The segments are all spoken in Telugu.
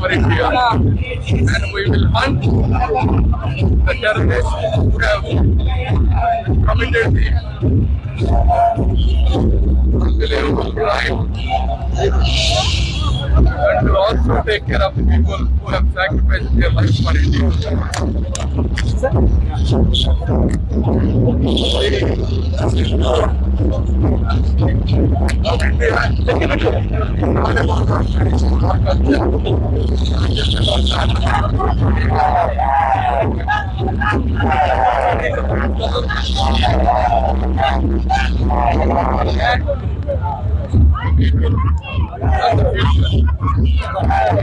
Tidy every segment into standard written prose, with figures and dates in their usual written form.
for India, and we will hunt the terrorists who have committed the unbelievable crime, and to also take care of the people who have sacrificed their lives for India.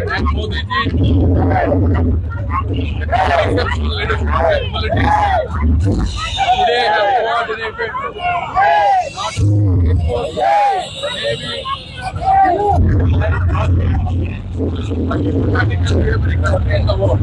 And Modi ji, exceptional leadership capabilities today have coordinated not only Navy but practically every country in the world.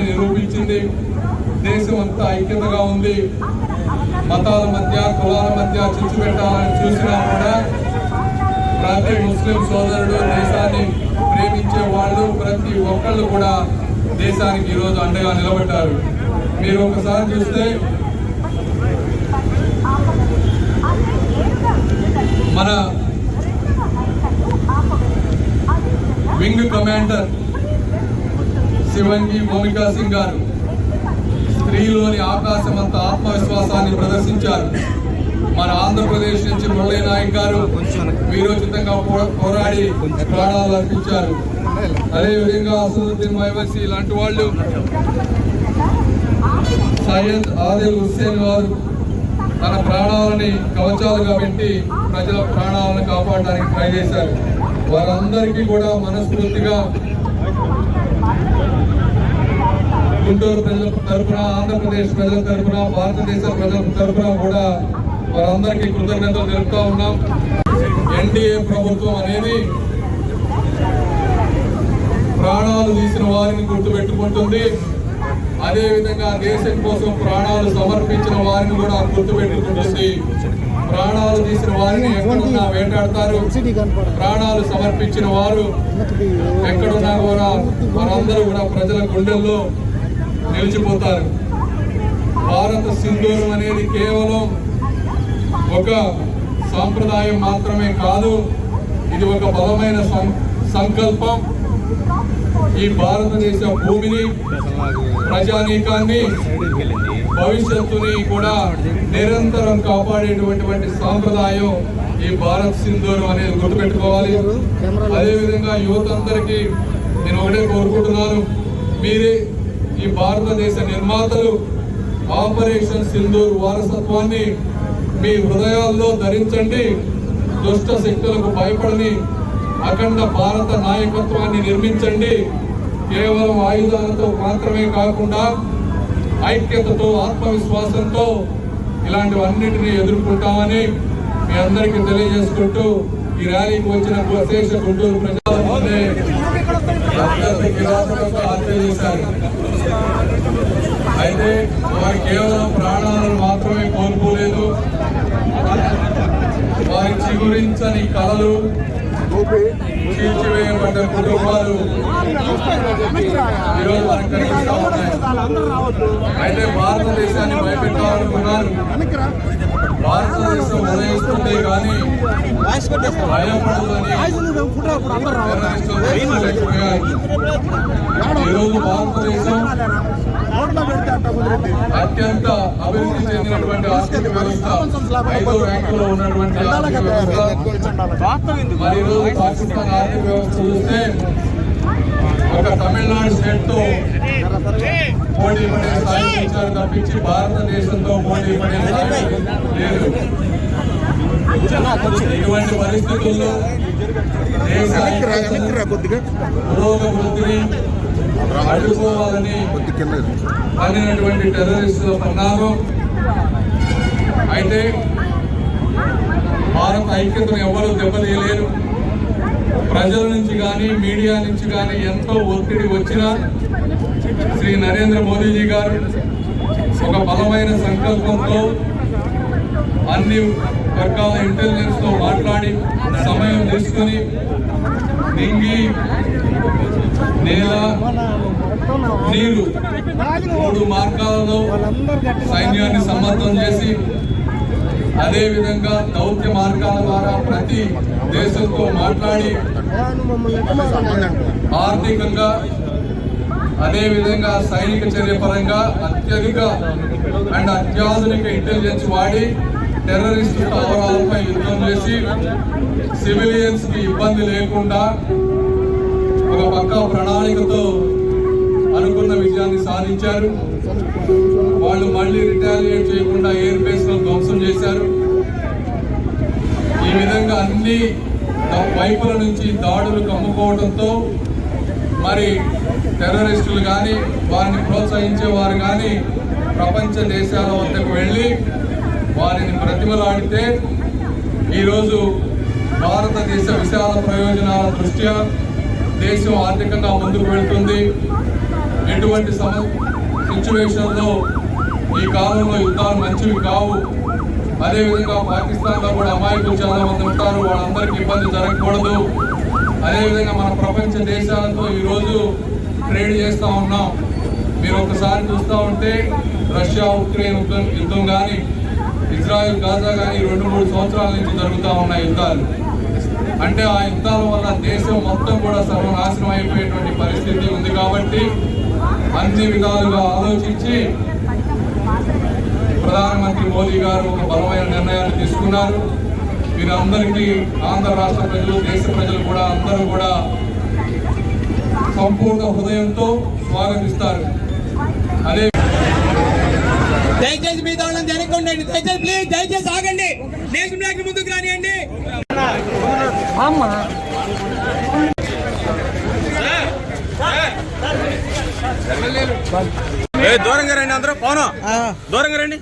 నిరూపించింది. దేశం అంతా ఐక్యతగా ఉంది. మతాల మధ్య కులాల మధ్య చిచ్చు పెట్టాలని చూసినా కూడా ప్రతి ముస్లిం సోదరుడు, దేశాన్ని ప్రేమించే వాళ్ళు ప్రతి ఒక్కళ్ళు కూడా దేశానికి ఈరోజు అండగా నిలబడ్డారు. మీరు ఒకసారి చూస్తే మన వింగ్ కమాండర్ శివంగి భూమికా సింగ్ గారు స్త్రీలోని ఆకాశమంత ఆత్మవిశ్వాసాన్ని ప్రదర్శించారు. మన ఆంధ్రప్రదేశ్ నుంచి మురళీ నాయక్ గారు వీరోచితంగా పోరాడి ప్రాణాలు అర్పించారు. అదేవిధంగా అసదుద్దీన్ మైవసి లాంటి వాళ్ళు, సయ్యద్ ఆదిల్ హుస్సేన్ వారు తన ప్రాణాలని కవచాలుగా పెట్టి ప్రజల ప్రాణాలను కాపాడడానికి ట్రై చేశారు. వారందరికీ కూడా మనస్ఫూర్తిగా గుంటూరు ప్రజల తరఫున, ఆంధ్రప్రదేశ్ ప్రజల తరఫున, భారతదేశ ప్రజల తరఫున కూడా వారందరికీ కృతజ్ఞతలు తెలుపుతా ఉన్నాం. ఎన్డీఏ ప్రభుత్వం అనేది ప్రాణాలు తీసిన వారిని గుర్తుపెట్టుకుంటుంది. అదేవిధంగా దేశం కోసం ప్రాణాలు సమర్పించిన వారిని కూడా గుర్తుపెట్టుకుంటుంది. ప్రాణాలు తీసిన వారిని ఎక్కడున్నా వేటాడతారు. ప్రాణాలు సమర్పించిన వారు ఎక్కడున్నా కూడా వారందరూ కూడా ప్రజల గుండెల్లో నిలిచిపోతారు. భారత సింధూరం అనేది కేవలం ఒక సాంప్రదాయం మాత్రమే కాదు, ఇది ఒక బలమైన సంకల్పం. ఈ భారతదేశ భూమిని, ప్రజానీకాన్ని, భవిష్యత్తుని కూడా నిరంతరం కాపాడేటువంటి సాంప్రదాయం ఈ భారత్ సింధూరం అనేది గుర్తుపెట్టుకోవాలి. అదేవిధంగా యువత అందరికీ నేను ఒకటే కోరుకుంటున్నాను, మీరే ఈ భారతదేశ నిర్మాతలు. ఆపరేషన్ సింధూర్ వారసత్వాన్ని మీ హృదయాల్లో ధరించండి. దుష్ట శక్తులకు భయపడని అఖండ భారత నాయకత్వాన్ని నిర్మించండి. కేవలం ఆయుధాలతో మాత్రమే కాకుండా ఐక్యతతో, ఆత్మవిశ్వాసంతో ఇలాంటివన్నిటినీ ఎదుర్కొంటామని మీ అందరికీ తెలియజేసుకుంటూ ఈ ర్యాలీకి వచ్చిన విశేష గుంటూరు ప్రజల కిరాతకంగా హత్య చేశారు. అయితే వారు కేవలం ప్రాణాలను మాత్రమే కోల్పోలేదు, వారి చిగురించని కళలు, చీల్చివేయబడ్డ కుటుంబాలు ఈరోజు మనకు కనిపిస్తూ ఉన్నాయి. అయితే భారతదేశాన్ని భయపెట్టాలనుకున్నారు. భారతదేశం ఉదయిస్తుంటే కానీ భయపడదని ఈరోజు భారతదేశం అత్యంత అభివృద్ధి చెందినటువంటి ఆర్థిక వ్యవస్థ, 5వ ర్యాంకులో ఉన్నటువంటి ఆర్థిక వ్యవస్థ. మరి ఈరోజు పాకిస్తాన్ ఆర్థిక వ్యవస్థ చూస్తే ఒక తమిళనాడు స్టేట్ తో పోటీ పడే స్థాయికి వచ్చారు తప్పించి భారతదేశంతో పోటీ పడే స్థాయి లేదు. ఇటువంటి పరిస్థితుల్లో దేశ పురోగతిని అడ్డుకోవాలని పడినటువంటి టెర్రరిస్టుల పరిణామం. అయితే భారత ఐక్యతను ఎవరూ దెబ్బతీయలేరు. ప్రజల నుంచి కానీ మీడియా నుంచి కానీ ఎంతో ఒత్తిడి వచ్చినా శ్రీ నరేంద్ర మోదీజీ గారు ఒక బలమైన సంకల్పంతో అన్ని వర్గాల ఇంటెలిజెన్స్ తో మాట్లాడి సమయం తీసుకుని నింగి, నేల, నీరు 3 మార్గాలలో సైన్యాన్ని సమర్థం చేసి అదేవిధంగా దౌత్య మార్గాల ద్వారా ప్రతి దేశంతో మాట్లాడి ఆర్థికంగా అదేవిధంగా సైనిక చర్య పరంగా అత్యధిక అండ్ అత్యాధునిక ఇంటెలిజెన్స్ వాడి టెర్రరిస్టు స్థావరాలపై యుద్ధం చేసి సివిలియన్స్ కి ఇబ్బంది లేకుండా ఒక పక్కా ప్రణాళికతో అనుకున్న విజయాన్ని సాధించారు. వాళ్ళు మళ్ళీ రిటాలియేట్ చేయకుండా ఎయిర్ బేస్ లో ధ్వంసం చేశారు. ఈ విధంగా అన్ని వైపుల నుంచి దాడులు కమ్ముకోవడంతో మరి టెర్రరిస్టులు కానీ వారిని ప్రోత్సహించే వారు కానీ ప్రపంచ దేశాల వద్దకు వెళ్ళి వారిని ప్రతిమలాడితే ఈరోజు భారతదేశ విశాల ప్రయోజనాల దృష్ట్యా దేశం ఆర్థికంగా ముందుకు వెళ్తుంది. ఎటువంటి సిచ్యువేషన్లో ఈ కాలంలో యుద్ధాలు మంచివి కావు. అదేవిధంగా పాకిస్తాన్లో కూడా అమాయకులు చాలా మంది ఉంటారు, వాళ్ళందరికీ ఇబ్బంది జరగకూడదు. అదేవిధంగా మన ప్రపంచ దేశాలతో ఈరోజు ట్రేడ్ చేస్తూ ఉన్నాం. మీరు ఒకసారి చూస్తూ ఉంటే రష్యా ఉక్రెయిన్ యుద్ధం కానీ ఇజ్రాయెల్ గాజా కానీ 2-3 సంవత్సరాల నుంచి జరుగుతూ ఉన్నాయి యుద్ధాలు. అంటే ఆ యుద్ధాల వల్ల దేశం మొత్తం కూడా సర్వనాశనం అయిపోయేటువంటి పరిస్థితి ఉంది. కాబట్టి అన్ని విధాలుగా ఆలోచించి ప్రధానమంత్రి మోదీ గారు ఒక బలమైన నిర్ణయాన్ని తీసుకున్నారు. వీరందరికీ ఆంధ్ర రాష్ట్ర ప్రజలు, దేశ ప్రజలు కూడా అందరూ కూడా సంపూర్ణ హృదయంతో స్వాగతిస్తారు. అదే దయచేసి మీ దాడులను జరగకుండా దయచేసి ప్లీజ్ దయచేసి ఆగండి. నేషనల్ ముందుకు రానియండి. దూరంగా రండి, అందరూ పవనం దూరంగా రండి.